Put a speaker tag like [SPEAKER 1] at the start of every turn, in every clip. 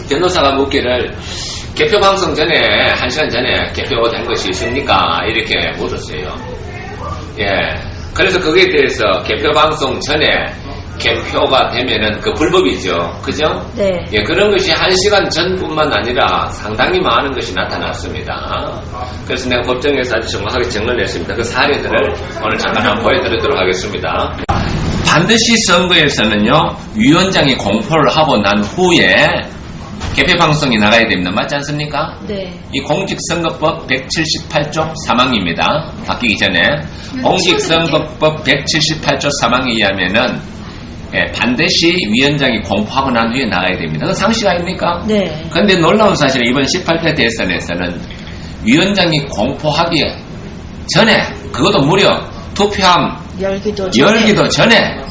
[SPEAKER 1] 변호사가 묻기를 개표 방송 전에 1시간 전에 개표된 것이 있습니까? 이렇게 물었어요. 예. 그래서 거기에 대해서 개표 방송 전에 개표가 되면은 그 불법이죠. 그죠?
[SPEAKER 2] 네.
[SPEAKER 1] 예, 그런 것이 1시간 전뿐만 아니라 상당히 많은 것이 나타났습니다. 그래서 내가 법정에서 아주 정확하게 정론했습니다. 그 사례들을 오늘 잠깐 한번 보여드리도록 하겠습니다. 반드시 선거에서는요, 위원장이 공포를 하고 난 후에 개표 방송이 나가야 됩니다. 맞지 않습니까?
[SPEAKER 2] 네.
[SPEAKER 1] 이 공직선거법 178조 3항입니다. 바뀌기 전에. 공직선거법 178조 3항에 의하면은 예, 반드시 위원장이 공포하고 난 후에 나가야 됩니다. 그 상식 아닙니까?
[SPEAKER 2] 네.
[SPEAKER 1] 그런데 놀라운 사실은 이번 18대 대선에서는 위원장이 공포하기 전에, 그것도 무려 투표함 열기도 전에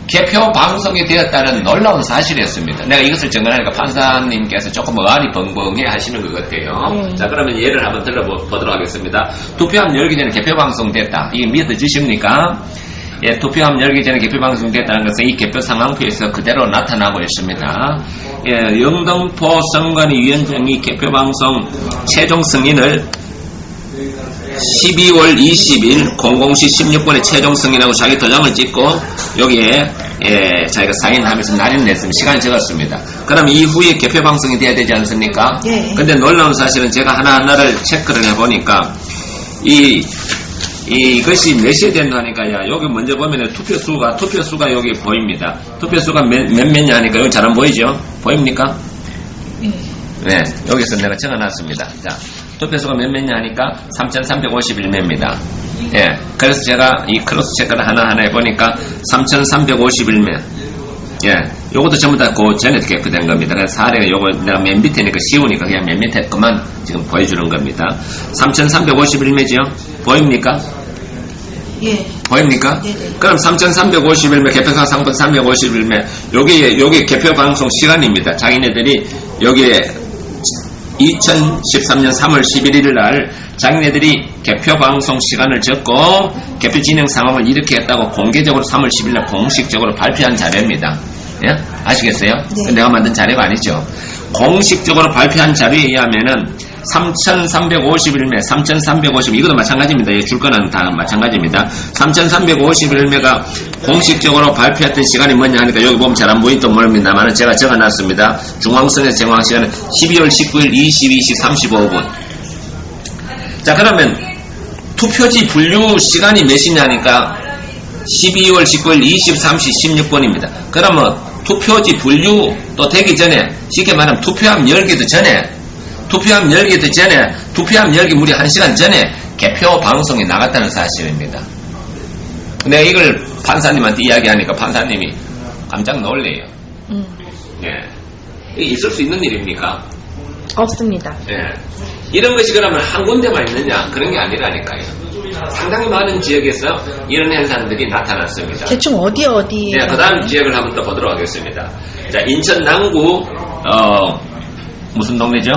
[SPEAKER 1] 개표 방송이 되었다는 놀라운 사실이었습니다. 내가 이것을 정언하니까 판사님께서 조금 의아리 벙벙해 하시는 것 같아요. 자, 그러면 예를 한번 들어보도록 하겠습니다. 투표함 열기 전에 개표 방송 됐다. 이게 믿어지십니까? 예, 투표함 열기 전에 개표 방송 됐다는 것은 이 개표 상황표에서 그대로 나타나고 있습니다. 예, 영등포 선관위 위원장이 개표 방송 최종 승인을 12월 20일 00시 16분에 최종 승인하고 자기 도장을 찍고 여기에 예, 자기가 사인하면서 날인을 냈습니다. 시간이 적었습니다. 그럼 이후에 개표 방송이 돼야 되지 않습니까?
[SPEAKER 2] 예.
[SPEAKER 1] 근데 놀라운 사실은 제가 하나하나를 체크를 해보니까 이것이 몇 시에 된다 하니까, 야, 여기 먼저 보면 투표수가 여기 보입니다. 투표수가 몇몇냐 하니까 여기 잘 안 보이죠? 보입니까? 네, 여기서 내가 적어놨습니다. 자, 투표수가 몇몇냐 하니까 3,351매입니다. 예, 그래서 제가 이 크로스 체크를 하나하나 해보니까 3,351매. 예, 요것도 전부 다 그 전에 개표된 겁니다. 그래서 사례가 요거 내가 맨 밑에니까 쉬우니까 그냥 맨 밑에 것만 지금 보여주는 겁니다. 3,351매죠? 보입니까?
[SPEAKER 2] 예.
[SPEAKER 1] 보입니까?
[SPEAKER 2] 네.
[SPEAKER 1] 그럼 3,351매, 개표상 상품 351매, 요게 개표 방송 시간입니다. 자기네들이 여기에 2013년 3월 11일 날 자기네들이 개표 방송 시간을 적고 개표 진행 상황을 이렇게 했다고 공개적으로 3월 10일 날 공식적으로 발표한 자료입니다. 예? 아시겠어요?
[SPEAKER 2] 네.
[SPEAKER 1] 내가 만든 자료가 아니죠. 공식적으로 발표한 자료에 의하면은 3,351매, 이것도 마찬가지입니다. 줄 거는 다 마찬가지입니다. 3,351매가 공식적으로 발표했던 시간이 뭐냐 하니까 여기 보면 잘 안 보이도 모릅니다만 제가 적어놨습니다. 중앙선에서 정확한 시간은 12월 19일 22시 35분. 자, 그러면 투표지 분류 시간이 몇 시냐니까 12월 19일 23시 16분입니다. 그러면 투표지 분류 또 되기 전에, 쉽게 말하면 투표함 열기도 전에, 투표함 열기 무려 1시간 전에 개표 방송이 나갔다는 사실입니다. 내가 이걸 판사님한테 이야기하니까 판사님이 깜짝 놀래요. 예. 이게 있을 수 있는 일입니까?
[SPEAKER 2] 없습니다.
[SPEAKER 1] 예. 이런 것이 그러면 한 군데만 있느냐? 그런 게 아니라니까요. 상당히 많은 지역에서 이런 현상들이 나타났습니다.
[SPEAKER 2] 대충 어디?
[SPEAKER 1] 네, 그 다음 지역을 한번 또 보도록 하겠습니다. 자, 인천 남구, 무슨 동네죠?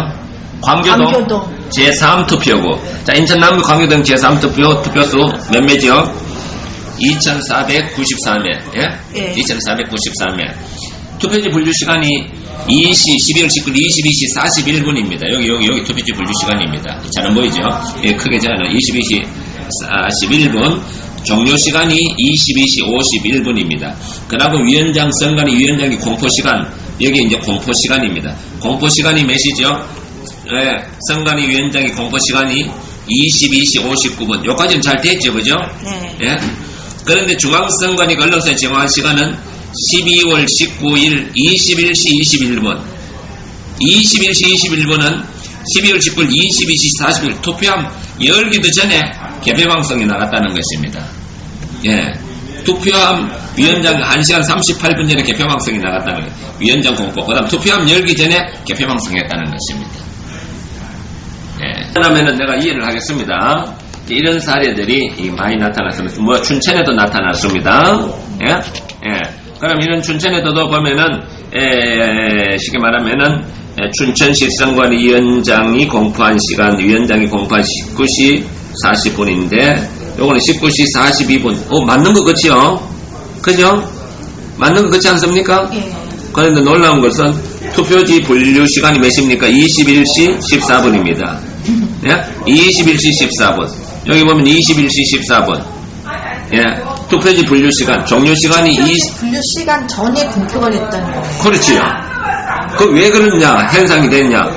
[SPEAKER 1] 광교동 제3투표구. 자, 인천 남구 광교동 제3투표수 몇 매죠? 2,494매. 예?
[SPEAKER 2] 예.
[SPEAKER 1] 2,494매. 투표지 분류 시간이 12월 19일 22시 41분입니다. 여기 투표지 분류 시간입니다. 잘 안 보이죠? 예, 크게 적어놔. 22시 41분. 종료 시간이 22시 51분입니다. 그리고 위원장 선관위 위원장이 공포 시간, 여기 이제 공포 시간입니다. 공포 시간이 몇이죠? 예, 선관위 위원장이 공포 시간이 22시 59분. 여기까지는 잘 됐죠, 그죠?
[SPEAKER 2] 네.
[SPEAKER 1] 예. 그런데 중앙선관위 언론사에 제공한 시간은 12월 19일 21시 21분. 21시 21분은 12월 19일 22시 40일 투표함 열기도 전에 개표방송이 나갔다는 것입니다. 예. 투표함 위원장 1시간 38분 전에 개표방송이 나갔다는 거예요. 위원장 공포. 그 다음 투표함 열기 전에 개표방송했다는 것입니다. 예. 그러면은 내가 이해를 하겠습니다. 이런 사례들이 많이 나타났습니다. 뭐 춘천에도 나타났습니다. 예? 예. 그럼 이런 춘천에도 보면은 쉽게 말하면은 춘천시 선관위 위원장이 공포한 시간, 위원장이 공포한 19시 40분인데 요거는 19시 42분. 맞는 거 그치요? 그죠? 맞는 거 그렇지 않습니까?
[SPEAKER 2] 예.
[SPEAKER 1] 그런데 놀라운 것은 투표지 분류 시간이 몇입니까? 21시 14분입니다. 예? 21시 14분. 여기 보면 21시 14분. 예. 투표지 분류 시간, 종료 시간이
[SPEAKER 2] 분류 시간 전에 공표가 됐다는 거예요.
[SPEAKER 1] 그렇지요. 그 왜 그러냐? 현상이 됐냐?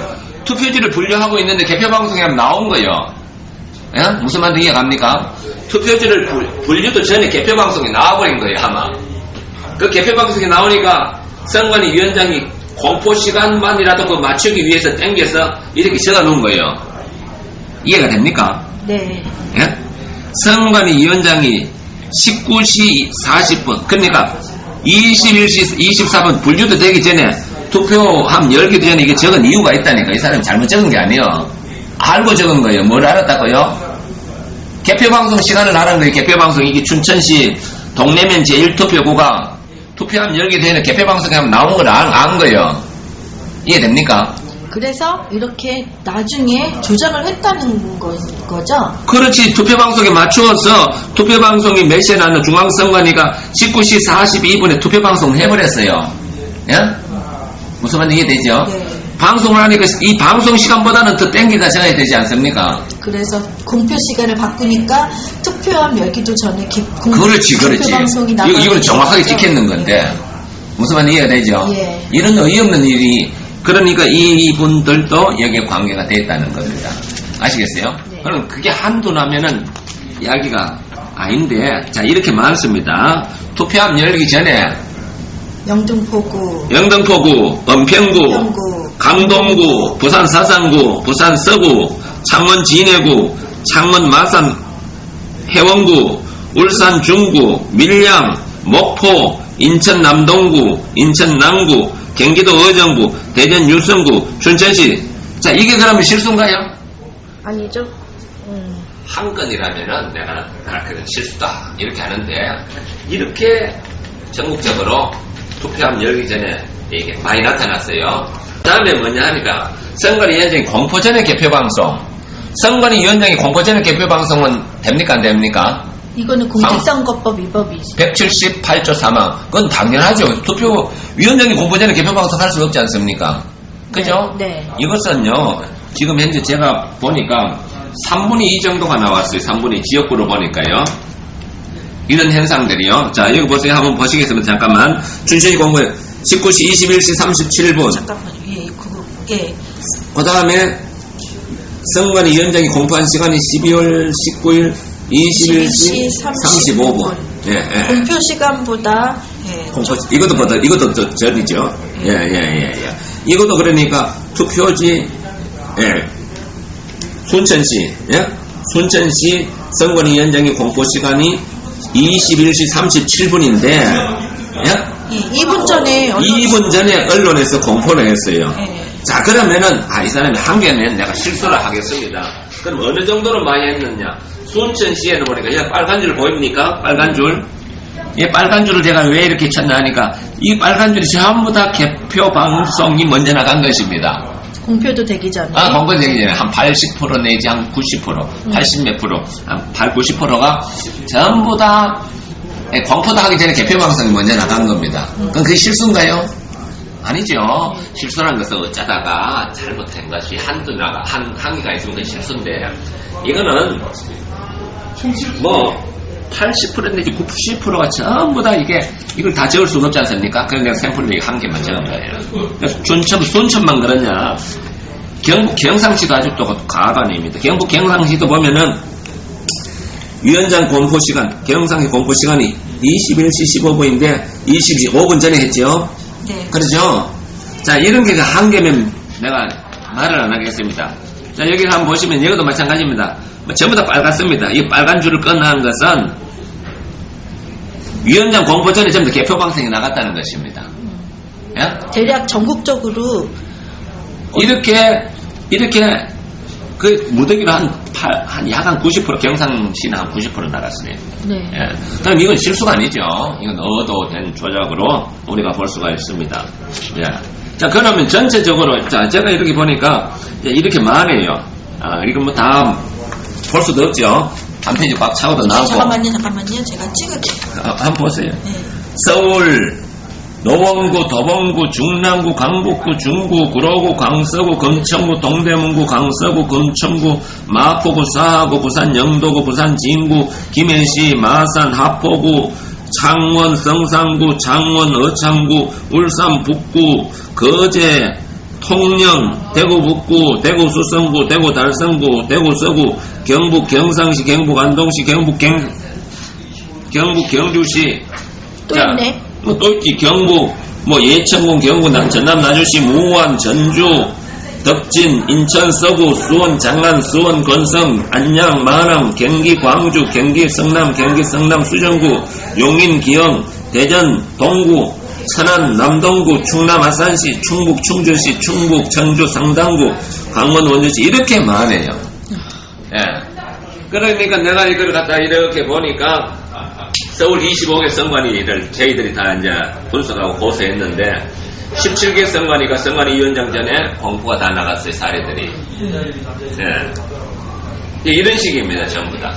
[SPEAKER 1] 투표지를 분류하고 있는데 개표방송에 나온 거예요. 예? 무슨 말인지 이해갑니까? 투표지를 분류도 전에 개표방송에 나와버린 거예요, 아마. 그 개표방송에 나오니까 선관위 위원장이 공포 시간만이라도 그 맞추기 위해서 땡겨서 이렇게 적어 놓은 거예요. 이해가 됩니까?
[SPEAKER 2] 네.
[SPEAKER 1] 예? 선관위 위원장이 19시 40분, 그러니까 21시 24분 분류도 되기 전에 투표함 열기도 전에 이게 적은 이유가 있다니까. 이 사람이 잘못 적은 게 아니에요. 알고 적은 거예요. 뭘 알았다고요? 개표방송 시간을 알은 거예요. 개표방송 이게 춘천시 동래면 제1투표구가 투표함 열기 전에 개표방송에 하면 나온 걸 안 거예요. 이해됩니까?
[SPEAKER 2] 그래서 이렇게 나중에 조작을 했다는 거죠?
[SPEAKER 1] 그렇지. 투표방송에 맞추어서 투표방송이 몇 시에 나왔나 중앙선관위가 19시 42분에 투표방송을 해버렸어요. 예? 무슨 말인지 이해되죠?
[SPEAKER 2] 네.
[SPEAKER 1] 방송을 하니까 이 방송 시간보다는 더 땡기다 적어야 되지 않습니까?
[SPEAKER 2] 그래서 공표 시간을 바꾸니까 투표함 열기도 전에
[SPEAKER 1] 그렇지.
[SPEAKER 2] 방송이
[SPEAKER 1] 이걸 정확하게 찍혔는 건데 무슨 말인지 이해가 되죠?
[SPEAKER 2] 예.
[SPEAKER 1] 이런 어이없는 일이 그러니까 이분들도 여기에 관계가 됐다는 겁니다. 아시겠어요?
[SPEAKER 2] 네.
[SPEAKER 1] 그럼 그게 한두 나면은 이야기가 아닌데 자 이렇게 많습니다. 투표함 열기 전에
[SPEAKER 2] 영등포구,
[SPEAKER 1] 은평구, 강동구, 부산 사상구, 부산 서구, 창원 진해구, 창원 마산 해원구, 울산 중구, 밀양, 목포, 인천 남동구, 인천 남구, 경기도 의정부, 대전 유성구, 춘천시. 자 이게 그러면 실수인가요?
[SPEAKER 2] 아니죠.
[SPEAKER 1] 한 건이라면은 내가 그건 실수다 이렇게 하는데 이렇게 전국적으로 투표함 열기 전에 이게 많이 나타났어요. 다음에 뭐냐 하니까 선관위 위원장이 공포 전에 개표 방송. 선관위 위원장이 공포 전에 개표 방송은 됩니까 안 됩니까?
[SPEAKER 2] 이거는 공직선거법 위법이지.
[SPEAKER 1] 178조 3항. 그건 당연하죠. 투표 위원장이 공포 전에 개표 방송 할 수 없지 않습니까? 그죠?
[SPEAKER 2] 네.
[SPEAKER 1] 이것은요. 지금 현재 제가 보니까 3분의 2 정도가 나왔어요. 3분의 2 지역구로 보니까요. 이런 현상들이요. 자, 여기 보세요. 한번 보시겠습니다. 잠깐만. 춘천시 공고에 19시 21시 37분.
[SPEAKER 2] 잠깐만요. 예.
[SPEAKER 1] 그 다음에 선관위 위원장이 공포한 시간이 12월 19일 21시 35분. 예, 예.
[SPEAKER 2] 공표 시간보다,
[SPEAKER 1] 이것도 더 전이죠. 예. 이것도 그러니까 투표지, 예. 순천시, 예? 순천시 선관위 위원장이 공포 시간이 21시 37분인데, 예?
[SPEAKER 2] 2분 전에
[SPEAKER 1] 2분 전에 언론에서 공포를 했어요.
[SPEAKER 2] 예.
[SPEAKER 1] 자, 그러면은, 이 사람이 한 개는 내가 실수를 하겠습니다. 그럼 어느 정도로 많이 했느냐? 순천시에는 보니까, 이 빨간 줄 보입니까? 빨간 줄. 이 빨간 줄을 제가 왜 이렇게 쳤나 하니까, 이 빨간 줄이 전부 다 개표 방송이 먼저 나간 것입니다.
[SPEAKER 2] 공표도 되기 전에.
[SPEAKER 1] 공표 되기 전에 한 80% 내지 한 90%, 80 몇 프로, 한 8, 90%가 전부 다 공포도 하기 전에 개표 방송이 먼저 나간 겁니다. 그럼 그게 실수인가요? 아니죠. 실수란 것은 어쩌다가 잘못된 것이 한계가 있으면 그게 실수인데, 이거는 뭐 80% 내지 90%가 전부 다 이걸 다 적을 수는 없지 않습니까? 그래서 내가 샘플로 한 개만 적은 거예요. 그래서 순천만 그러냐. 경북 경상시도 아직도 가관입니다. 경북 경상시도 보면은 위원장 공포 시간, 경상시 공포 시간이 21시 15분인데 25분 전에 했죠.
[SPEAKER 2] 네.
[SPEAKER 1] 그렇죠? 자, 이런 게 한 개면 내가 말을 안 하겠습니다. 자, 여기 한번 보시면 여기도 마찬가지입니다. 전부 다 빨갛습니다. 이 빨간 줄을 끝난 것은 위원장 공포 전에 전부 다 개표 방송이 나갔다는 것입니다. 예?
[SPEAKER 2] 대략 전국적으로
[SPEAKER 1] 이렇게 그 무더기로 한 약 한 90% 경상시는 한 90% 나갔어요.
[SPEAKER 2] 네.
[SPEAKER 1] 예. 그럼 이건 실수가 아니죠. 이건 의도된 조작으로 우리가 볼 수가 있습니다. 예. 자, 그러면 전체적으로 자, 제가 이렇게 보니까 이렇게 많아요. 이건 뭐 다 볼 수도 없죠. 한 페이지 꽉 차고도 나오고.
[SPEAKER 2] 잠깐만요. 제가 찍을게요.
[SPEAKER 1] 한번 보세요.
[SPEAKER 2] 네.
[SPEAKER 1] 서울, 노원구, 도봉구, 중랑구, 강북구, 중구, 구로구, 광서구, 금천구, 동대문구, 강서구, 금천구, 마포구, 사하구, 부산 영도구, 부산 진구, 김해시, 마산, 하포구, 창원, 성산구, 창원, 어창구, 울산 북구, 거제, 통영, 대구 북구, 대구 수성구, 대구 달성구, 대구 서구, 경북 경상시, 경북 안동시, 경북 경주시.
[SPEAKER 2] 또 있네.
[SPEAKER 1] 또 있지. 경북, 예천군, 경북, 전남 나주시, 무안, 전주, 덕진, 인천, 서구, 수원, 장안, 수원, 건성, 안양, 마랑, 경기, 광주, 경기, 성남, 수정구, 용인, 기영, 대전, 동구, 천안, 남동구, 충남, 아산시, 충북, 충주시, 충북, 청주, 상당구, 강원, 원주시 이렇게 많아요. 예. 그러니까 내가 이걸 갖다 이렇게 보니까 서울 25개 선관위를 저희들이 다 이제 분석하고 고소했는데 17개 선관위가 선관위 위원장 전에 공포가 다 나갔어요. 사례들이. 예. 이런 식입니다. 전부 다.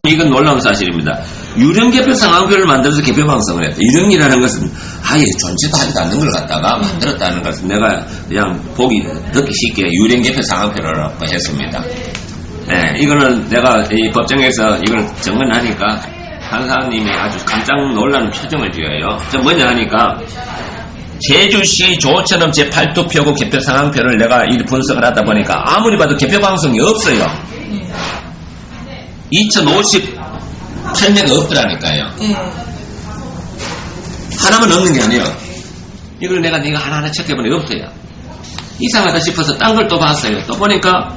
[SPEAKER 1] 이건 놀라운 사실입니다. 유령개표 상황표를 만들어서 개표방송을 했다. 유령이라는 것은 아예 존재도 하지도 않는 걸 갖다가 만들었다는 것은 내가 그냥 듣기 쉽게 유령개표 상황표라고 했습니다. 예, 이거는 내가 이 법정에서 이걸 증언하니까 판사님이 아주 깜짝 놀라는 표정을 지어요. 저 뭐냐 하니까 제주시 조천읍 제8투표구 개표 상황표를 내가 이 분석을 하다 보니까 아무리 봐도 개표 방송이 없어요. 2058매가 없더라니까요. 하나만 없는 게 아니에요. 이걸 내가 하나하나 체크해보니 없어요. 이상하다 싶어서 딴 걸 또 봤어요. 또 보니까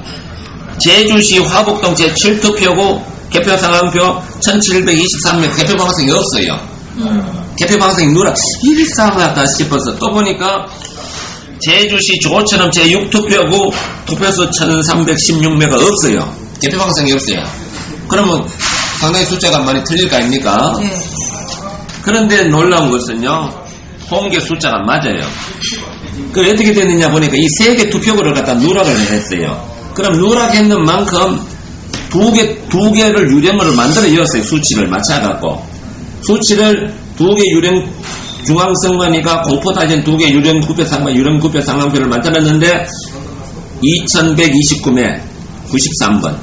[SPEAKER 1] 제주시 화북동 제7투표구 개표 상황표 1723명 개표 방송이 없어요. 개표 방송이 누라 이상하다 싶어서 또 보니까 제주시 조천읍 제6투표구 투표수 1316매가 없어요. 개표 방송이 없어요. 그러면 상당히 숫자가 많이 틀릴 거 아닙니까? 그런데 놀라운 것은요, 통계 숫자가 맞아요. 그 어떻게 됐느냐 보니까 이 세 개 투표구를 갖다 누락을 했어요. 그럼 누락했는 만큼 두 개를 유령으로 만들어 이었어요. 수치를 맞춰갖고. 수치를 두 개 유령 중앙선관위가 공포다진 두 개 유령 구표 상황표를 만들었는데 2129매 93번.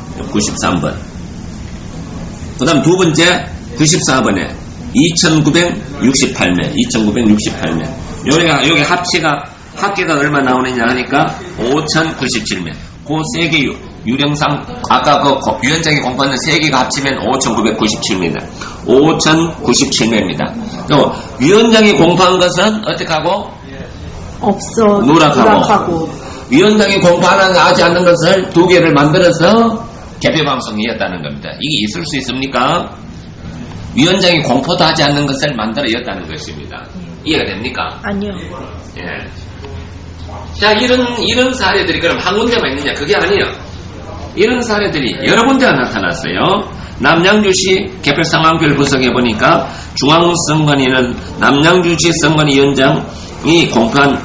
[SPEAKER 1] 그 다음 두 번째 94번에 2968매. 요게 합계가 얼마 나오느냐 하니까 5097매. 그 세 개 유령상, 아까 그 위원장이 공부하는 세 개가 합치면 5997매입니다. 5097매입니다. 또, 위원장이 공부한 것은 어떻게 하고?
[SPEAKER 2] 없어.
[SPEAKER 1] 누락하고. 위원장이 공부하지 않는 것을 두 개를 만들어서 개표방송이었다는 겁니다. 이게 있을 수 있습니까? 위원장이 공포도 하지 않는 것을 만들어 이었다는 것입니다. 이해가 됩니까?
[SPEAKER 2] 아니요.
[SPEAKER 1] 예. 자, 이런 사례들이 그럼 한 군데만 있느냐? 그게 아니에요. 이런 사례들이 여러 군데가 나타났어요. 남양주시 개표 상황표를 분석해보니까 중앙선관위는 남양주시 선관위원장이 공표한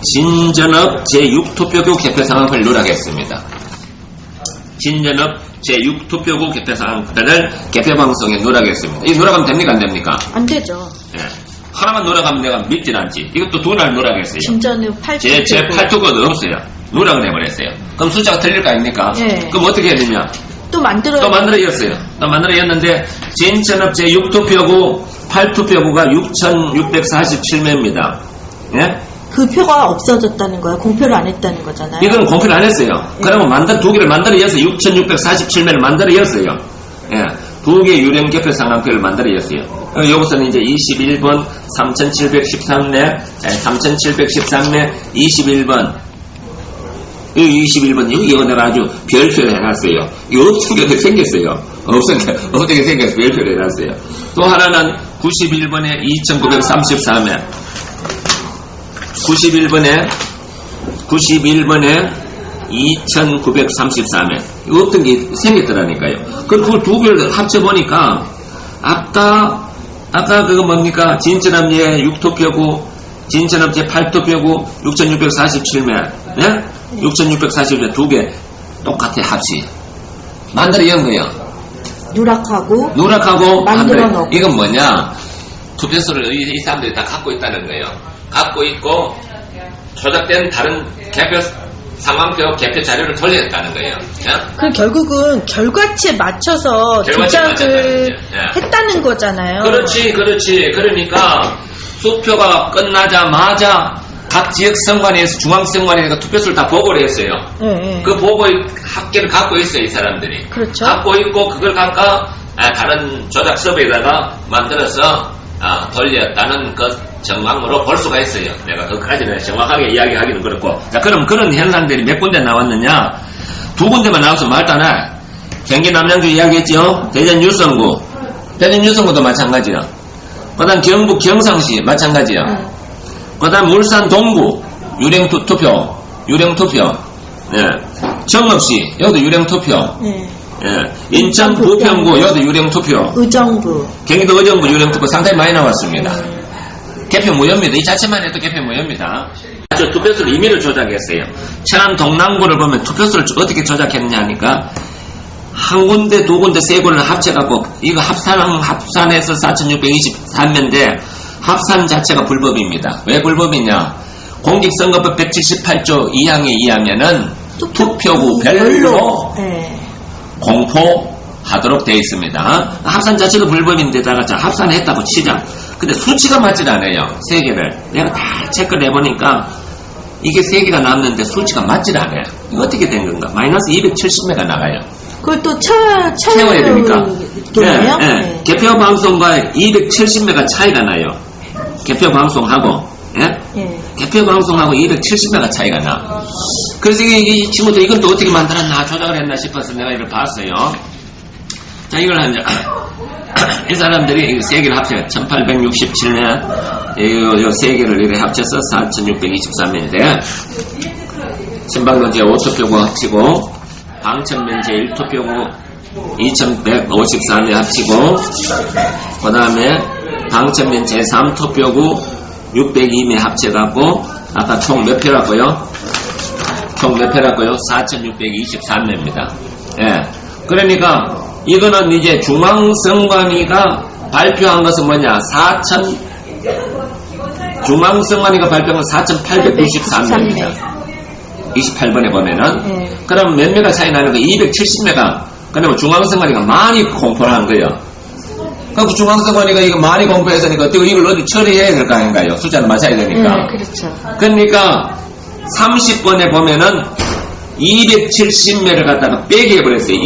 [SPEAKER 1] 진전읍 제6투표구 개표 상황표를 누락했습니다. 진전읍 제6투표구 개표 상황표를 개표방송에 누락했습니다. 이 누락하면 됩니까? 안 됩니까?
[SPEAKER 2] 안 되죠.
[SPEAKER 1] 예. 하나만 누락하면 내가 믿진 않지. 이것도 두 날 누락했어요.
[SPEAKER 2] 진전읍 8투표구.
[SPEAKER 1] 제 8투표도 없어요. 누락을 해버렸어요. 그럼 숫자가 틀릴 거 아닙니까?
[SPEAKER 2] 예.
[SPEAKER 1] 그럼 어떻게 해야 되냐?
[SPEAKER 2] 또 만들어
[SPEAKER 1] 이었어요. 또 만들어였는데 진천읍 제6투표구 8투표구가 6647매입니다. 예?
[SPEAKER 2] 그 표가 없어졌다는 거야. 공표를 안 했다는 거잖아요.
[SPEAKER 1] 이건 공표를 안 했어요.
[SPEAKER 2] 예.
[SPEAKER 1] 그러면 두 개를 만들어였어요. 6647매를 만들어였어요. 예. 두 개 유령 개표 상황표를 만들어였어요. 여기서는 이제 21번 3713매, 3713매 21번. 이 21번, 이거 내가 아주 별표를 해놨어요. 이거 어떻게 생겼어요? 어떻게 생겼어요? 별표를 해놨어요. 또 하나는 91번에 2934매. 91번에 2934매. 이거 어떤 게 생겼더라니까요. 그걸 두 개를 합쳐보니까, 아까 그거 뭡니까? 진천읍 제6투표구, 진천읍 제8투표구, 6647매. 예? 6647매 두 개 똑같아 합치. 만들어 연 거예요.
[SPEAKER 2] 누락하고
[SPEAKER 1] 만들어.
[SPEAKER 2] 놓고.
[SPEAKER 1] 이건 뭐냐? 투표수를 이 사람들이 다 갖고 있다는 거예요. 갖고 있고 조작된 다른 개표 상황표 개표 자료를 돌려냈다는 거예요.
[SPEAKER 2] 그 결국은 결과치에 맞춰서 조작을 했다는 거잖아요.
[SPEAKER 1] 그렇지. 그러니까 투표가 끝나자마자 각 지역 선관위에서 중앙 선관위에서 투표수를 다 보고를 했어요.
[SPEAKER 2] 네.
[SPEAKER 1] 그 보고의 합계를 갖고 있어요, 이 사람들이.
[SPEAKER 2] 그렇죠.
[SPEAKER 1] 갖고 있고 그걸 갖다 다른 조작 서버에다가 만들어서 돌렸다는 그 정황으로 볼 수가 있어요. 내가 그까지는 정확하게 이야기하기는 그렇고. 자, 그럼 그런 현상들이 몇 군데 나왔느냐? 2군데만 나와서 말도 안 해. 경기 남양주 이야기했죠? 대전 유성구. 대전 유성구도 마찬가지야. 그 다음 경북 경상시 마찬가지야. 그 다음 울산 동구 유령투표. 예. 정읍시 여기도 유령투표.
[SPEAKER 2] 네.
[SPEAKER 1] 예. 인천 부평구 여기도 유령투표.
[SPEAKER 2] 의정부.
[SPEAKER 1] 경기도 의정부 유령투표 상당히 많이 나왔습니다. 개표 무효입니다. 이 자체만 해도 개표 무효입니다. 아주 투표수를 임의로 조작했어요. 천안 동남구를 보면 투표수를 어떻게 조작했냐 하니까 한 군데, 2군데, 3군데를 합쳐갖고 이거 합산해서 4,623명인데 합산 자체가 불법입니다. 왜 불법이냐? 공직선거법 178조 2항에 의하면은 투표구별로
[SPEAKER 2] 네.
[SPEAKER 1] 공포하도록 되어 있습니다. 합산 자체도 불법인데다가 자 합산했다고 치자. 근데 수치가 맞질 않아요. 3개를. 내가 다 체크를 해보니까 이게 3개가 남는데 수치가 맞질 않아요. 이거 어떻게 된 건가? 마이너스 270매가 나가요.
[SPEAKER 2] 그걸 또
[SPEAKER 1] 채워야 되니까.
[SPEAKER 2] 되나요?
[SPEAKER 1] 네. 개표 방송과 270매가 차이가 나요. 개표 방송하고. 예?
[SPEAKER 2] 네.
[SPEAKER 1] 개표 방송하고 270매가 차이가 나. 그래서 이 친구들 이건 또 어떻게 만들었나 조작을 했나 싶어서 내가 이걸 봤어요. 자, 이걸 이 사람들이 3개를 합쳐요. 1867년 요 3개를 이렇게 합쳐서 4623명인데 신방동 제5투표구 합치고 방천면 제1투표구 2154명 합치고 그 다음에 방천면 제3투표구 602명 합쳐갖고 아까 총 몇 표라고요? 총 몇 표라고요? 4623명입니다. 예. 그러니까 이거는 이제 중앙선관위가 발표한 것은 뭐냐? 중앙선관위가 발표한 건 4,863명입니다. 28번에 보면은. 그럼 몇 매가 차이 나는 거? 270매가. 그러면 중앙선관위가 많이 공포를 한 거예요. 그 중앙선관위가 이거 많이 공포했으니까 이걸 어디 처리해야 될 거 아닌가요? 숫자를 맞춰야 되니까.
[SPEAKER 2] 그렇죠.
[SPEAKER 1] 그러니까 30번에 보면은 270매를 갖다가 빼게 해버렸어요.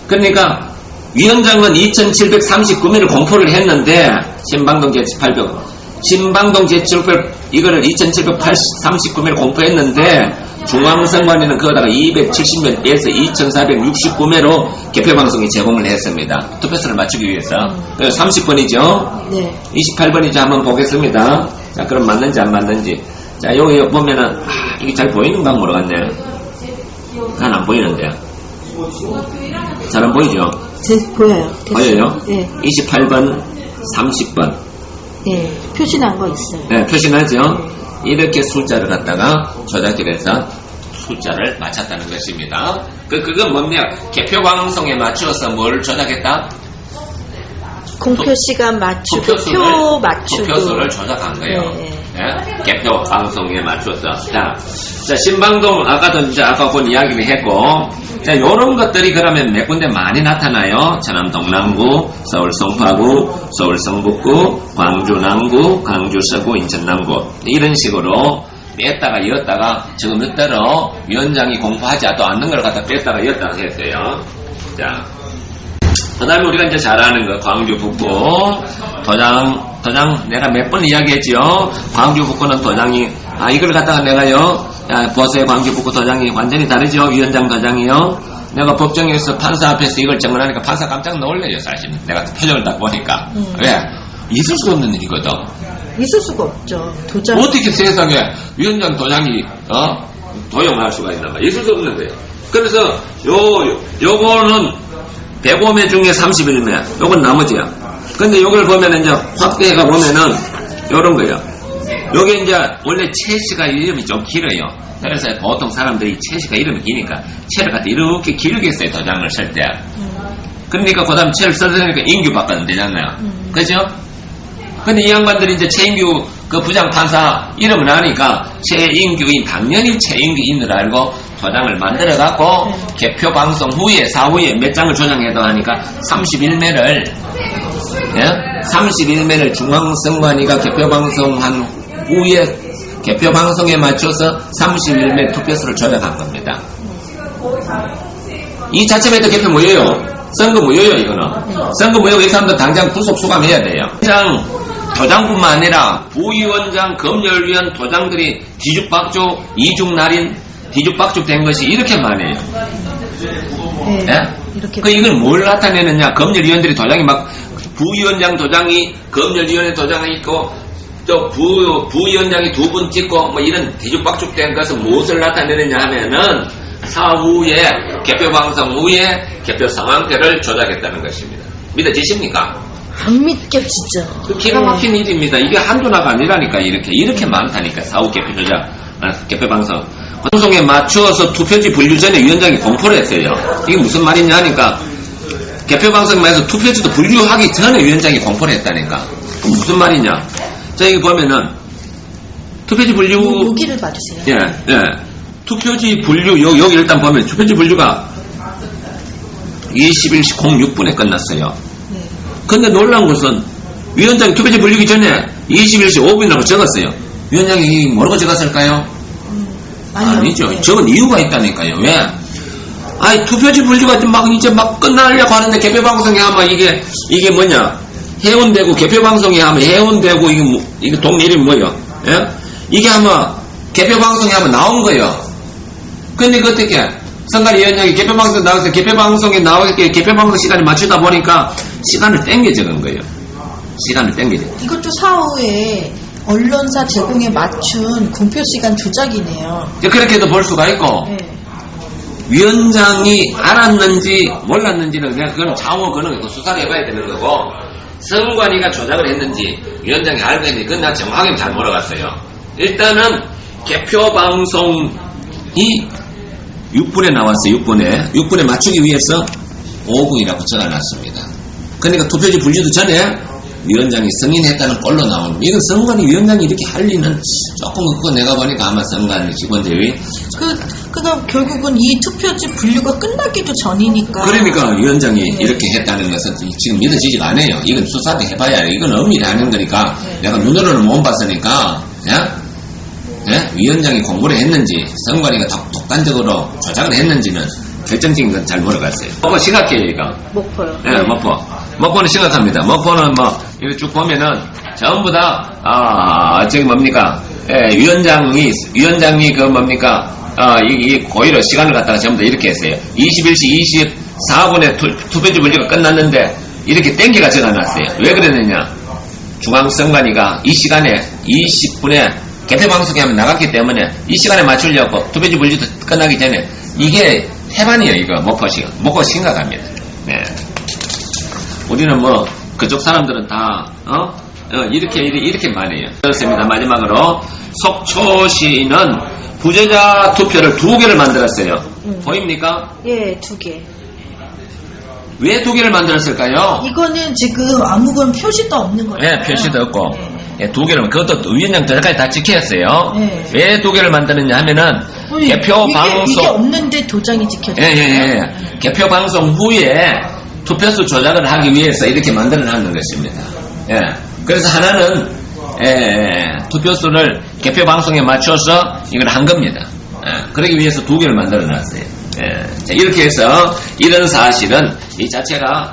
[SPEAKER 1] 그러니까 위원장은 2739매를 공포를 했는데 신방동 제8표 신방동 제7표 이거를 2739매를 공포했는데 중앙선관위는 그거다가 270매 빼서 2469매로 개표방송이 제공을 했습니다. 투표수를 맞추기 위해서. 30번이죠.
[SPEAKER 2] 네.
[SPEAKER 1] 28번이죠. 한번 보겠습니다. 자, 그럼 맞는지 안 맞는지. 자, 여기 보면은 이게 잘 보이는가 모르겠네. 난 안 보이는데. 잘 안 보이죠?
[SPEAKER 2] 보여요.
[SPEAKER 1] 보여요?
[SPEAKER 2] 네.
[SPEAKER 1] 28번, 30번.
[SPEAKER 2] 네. 표시난 거 있어요.
[SPEAKER 1] 네, 표시나죠? 이렇게 숫자를 갖다가 조작질해서 숫자를 맞췄다는 것입니다. 그건 뭡니까? 개표 방송에 맞추어서 뭘 조작했다?
[SPEAKER 2] 공표 시간 맞추고 표 맞추고
[SPEAKER 1] 투표수를 조작한 거예요.
[SPEAKER 2] 네.
[SPEAKER 1] 예? 개표 방송에 맞춰서. 자, 신방동 아까도 이제 아까 본 이야기를 했고, 자, 요런 것들이 그러면 몇 군데 많이 나타나요. 전남 동남구, 서울 송파구, 서울 성북구, 광주 남구, 광주 서구, 인천 남구 이런 식으로 뺐다가 이었다가 지금 몇대로 위원장이 공포하지 않는 걸 갖다 뺐다가 이었다가 했어요. 자. 그 다음에 우리가 이제 잘 아는 거, 광주 북구, 도장, 내가 몇 번 이야기했지요? 광주 북구는 도장이, 이걸 갖다가 내가요, 보세요, 광주 북구 도장이 완전히 다르죠? 위원장 도장이요? 내가 법정에서 판사 앞에서 이걸 정언하니까 판사 깜짝 놀래요, 사실. 내가 표정을 딱 보니까. 왜? 있을 수가 없는 일이거든.
[SPEAKER 2] 있을 수가 없죠. 도장.
[SPEAKER 1] 어떻게 세상에 위원장 도장이, 도용할 수가 있나 봐. 있을 수 없는 거예요. 그래서, 요거는, 105매 중에 31매. 요건 나머지야. 근데 요걸 보면은 이제 확대해가 보면은 요런 거예요. 요게 이제 원래 채씨가 이름이 좀 길어요. 그래서 보통 사람들이 채씨가 이름이 기니까 채를 갖다 이렇게 길게 써요. 도장을 쓸 때. 그러니까 그 다음 채를 써서 인규 바꿔도 되잖아요. 그죠? 근데 이 양반들이 이제 최인규 그 부장판사 이름을 아니까 최인규인, 당연히 최인규인을 알고 도장을 만들어갖고 개표 방송 후에, 사후에 몇 장을 조장해도 하니까 31매를, 예? 31매를 중앙선관위가 개표 방송한 후에 개표 방송에 맞춰서 31매 투표수를 조작한 겁니다. 이 자체배도 개표 무효요. 선거 무효요, 이거는. 선거 무효, 이 사람들 당장 구속 수감해야 돼요. 도장뿐만 아니라 부위원장, 검열위원 도장들이 뒤죽박죽, 이중날인, 뒤죽박죽 된 것이 이렇게 많아요.
[SPEAKER 2] 네.
[SPEAKER 1] 예?
[SPEAKER 2] 이렇게.
[SPEAKER 1] 이걸 뭘 나타내느냐. 검열위원들이 도장이 막, 부위원장 도장이, 검열위원회 도장이 있고, 또 부위원장이 두 분 찍고, 뭐 이런 뒤죽박죽 된 것은 무엇을 나타내느냐 하면은, 사후에, 개표 방송 후에 개표 상황표를 조작했다는 것입니다. 믿어지십니까?
[SPEAKER 2] 안 믿겠지죠.
[SPEAKER 1] 기가 막힌 일입니다. 이게 한두나가 아니라니까, 이렇게 많다니까, 사후 개표 조작, 개표 방송. 방송에 맞추어서 투표지 분류 전에 위원장이 공포를 했어요. 이게 무슨 말이냐 하니까, 개표 방송에서 투표지도 분류하기 전에 위원장이 공포를 했다니까. 그럼 무슨 말이냐? 자, 여기 보면은, 투표지 분류.
[SPEAKER 2] 여기를 봐주세요.
[SPEAKER 1] 예, 예. 투표지 분류, 여기 일단 보면, 투표지 분류가 21시 06분에 끝났어요.
[SPEAKER 2] 네.
[SPEAKER 1] 근데 놀라운 것은, 위원장이 투표지 분류기 전에 21시 5분이라고 적었어요. 위원장이 뭐라고 적었을까요? 아니죠.
[SPEAKER 2] 네.
[SPEAKER 1] 적은 이유가 있다니까요. 왜? 아니, 투표지 분류가 이제 막 끝나려고 하는데 개표방송에 하면 이게 뭐냐? 해운대구 개표방송에 하면 해운대구 이게 동네 이름이 뭐예요? 예? 이게 하면 개표방송에 하면 나온 거예요. 근데 그 어떻게? 선관위원장이 개표방송 나와서 개표방송에 나오게 개표방송 시간에 맞추다 보니까 시간을 땡겨 적은 거예요. 시간을 땡겨.
[SPEAKER 2] 이것도 사후에 언론사 제공에 맞춘 공표 시간 조작이네요.
[SPEAKER 1] 그렇게도 볼 수가 있고.
[SPEAKER 2] 네.
[SPEAKER 1] 위원장이 알았는지 몰랐는지는 그냥 그건 차후 그는 수사를 해봐야 되는 거고, 선관위가 조작을 했는지 위원장이 알고 했는지 그건 난 정확하게 잘 몰라갔어요. 일단은 개표 방송이 6분에 나왔어요. 6분에 맞추기 위해서 5분이라고 적어놨습니다. 그러니까 투표지 분류도 전에 위원장이 승인했다는 꼴로 나옵니다. 이건 선관위 위원장이 이렇게 할 리는 조금 그거 내가 보니까 아마 선관위 직원들이
[SPEAKER 2] 그러니까 결국은 이 투표지 분류가 끝나기도 전이니까.
[SPEAKER 1] 그러니까 위원장이
[SPEAKER 2] 네.
[SPEAKER 1] 이렇게 했다는 것은 지금 믿어지지가 않아요. 이건 수사도 해봐야 해요. 이건 엄밀히 하는 거니까
[SPEAKER 2] 네.
[SPEAKER 1] 내가 눈으로는 못 봤으니까 예? 위원장이 공부를 했는지 선관위가 독단적으로 조작을 했는지는 결정적인 건 잘 모르겠어요. 먹고 심각해요, 이거.
[SPEAKER 2] 목포요.
[SPEAKER 1] 예, 먹포는 심각합니다. 먹포는 이렇게 쭉 보면은 전부 다, 저기 뭡니까, 예, 위원장이 그 뭡니까, 이 고의로 시간을 갖다가 전부 다 이렇게 했어요. 21시 24분에 투표지 분류가 끝났는데 이렇게 땡기가 적어놨어요. 왜 그랬느냐? 중앙선관위가 이 시간에 20분에 개표방송에 하면 나갔기 때문에 이 시간에 맞추려고 투표지 분류도 끝나기 전에 이게 태반이에요, 이거. 먹고 심각합니다. 네. 우리는 그쪽 사람들은 다, 이렇게 말해요. 그렇습니다. 마지막으로, 속초시는 부재자 투표를 2개를 만들었어요. 보입니까?
[SPEAKER 2] 예, 2개.
[SPEAKER 1] 왜 2개를 만들었을까요?
[SPEAKER 2] 이거는 지금 아무건 표시도 없는 거예요.
[SPEAKER 1] 네, 표시도 없고.
[SPEAKER 2] 네.
[SPEAKER 1] 예, 2개를, 그것도 위원장 저까지 다 찍혔어요.
[SPEAKER 2] 네.
[SPEAKER 1] 왜 2개를 만드느냐 하면은, 개표 방송.
[SPEAKER 2] 이게 없는데 도장이 찍혀져.
[SPEAKER 1] 예. 개표 방송 후에 투표수 조작을 하기 위해서 이렇게 만들어 놨는 것입니다. 예. 그래서 하나는, 투표수를 개표 방송에 맞춰서 이걸 한 겁니다. 그러기 위해서 2개를 만들어 놨어요. 자, 이렇게 해서 이런 사실은 이 자체가,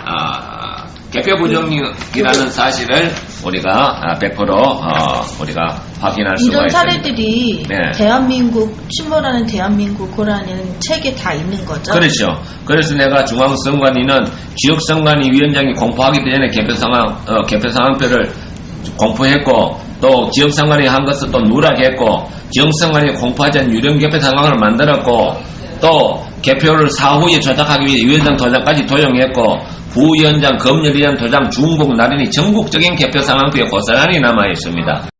[SPEAKER 1] 개표 부정이라는 사실을 우리가 100% 우리가 확인할 수가
[SPEAKER 2] 이런
[SPEAKER 1] 있습니다.
[SPEAKER 2] 사례들이
[SPEAKER 1] 네.
[SPEAKER 2] 대한민국 침몰하는 대한민국이라는 책에 다 있는 거죠.
[SPEAKER 1] 그렇죠. 그래서 내가 중앙선관위는 지역선관위 위원장이 공포하기 전에 개표 상황표를 공포했고, 또 지역선관위 한 것을 또 누락했고, 지역선관위 공포하지 않은 유령 개표 상황을 만들었고, 또 개표를 사후에 조작하기 위해 위원장 도장까지 도용했고, 부위원장, 검열위원 도장, 중복 날인이 전국적인 개표 상황표에 고스란히 남아 있습니다.